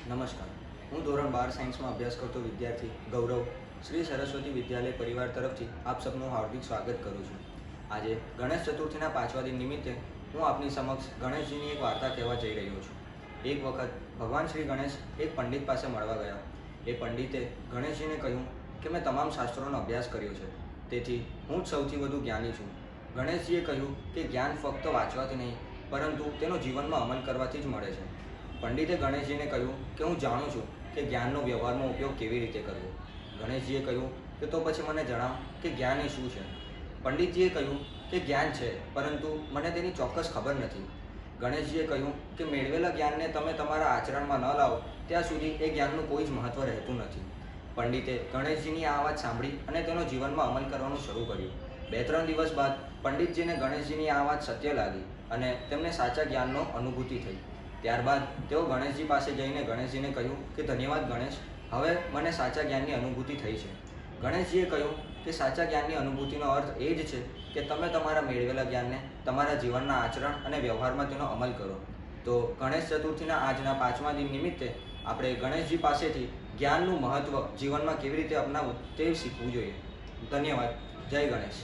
નમસ્કાર, હું ધોરણ 12 સાયન્સમાં અભ્યાસ કરતો વિદ્યાર્થી ગૌરવ શ્રી સરસ્વતી વિદ્યાલય પરિવાર તરફથી આપ સૌનું હાર્દિક સ્વાગત કરું છું. આજે ગણેશ ચતુર્થીના 5મા દિન નિમિત્તે હું આપની સમક્ષ ગણેશજીની એક વાર્તા કહેવા જઈ રહ્યો છું. એક વખત ભગવાન શ્રી ગણેશ એક પંડિત પાસે મળવા ગયા. એ પંડિતે ગણેશજીને કહ્યું કે મેં તમામ શાસ્ત્રોનો અભ્યાસ કર્યો છે, તેથી હું જ સૌથી વધુ જ્ઞાની છું. ગણેશજીએ કહ્યું કે જ્ઞાન ફક્ત વાંચવાથી નહીં, પરંતુ તેનો જીવનમાં અમલ કરવાથી જ મળે છે. પંડિતે ગણેશજીને કહ્યું કે હું જાણું છું કે જ્ઞાનનો વ્યવહારમાં ઉપયોગ કેવી રીતે કરવો. ગણેશજીએ કહ્યું કે તો પછી મને જણાવ કે જ્ઞાન એ શું છે. પંડિતજીએ કહ્યું કે જ્ઞાન છે, પરંતુ મને તેની ચોક્કસ ખબર નથી. ગણેશજીએ કહ્યું કે મેળવેલા જ્ઞાનને તમે તમારા આચરણમાં ન લાવો ત્યાં સુધી એ જ્ઞાનનું કોઈ જ મહત્ત્વ રહેતું નથી. પંડિતે ગણેશજીની આ વાત સાંભળી અને તેનો જીવનમાં અમલ કરવાનું શરૂ કર્યું. 2-3 દિવસ બાદ પંડિતજીને ગણેશજીની આ વાત સત્ય લાગી અને તેમને સાચા જ્ઞાનનો અનુભૂતિ થઈ. ત્યારબાદ તેઓ ગણેશજી પાસે જઈને ગણેશજીને કહ્યું કે ધન્યવાદ ગણેશ, હવે મને સાચા જ્ઞાનની અનુભૂતિ થઈ છે. ગણેશજીએ કહ્યું કે સાચા જ્ઞાનની અનુભૂતિનો અર્થ એ જ છે કે તમે તમારા મેળવેલા જ્ઞાનને તમારા જીવનના આચરણ અને વ્યવહારમાં તેનો અમલ કરો. તો ગણેશ ચતુર્થીના આજના 5મા દિન નિમિત્તે આપણે ગણેશજી પાસેથી જ્ઞાનનું મહત્ત્વ જીવનમાં કેવી રીતે અપનાવવું તે શીખવું જોઈએ. ધન્યવાદ. જય ગણેશ.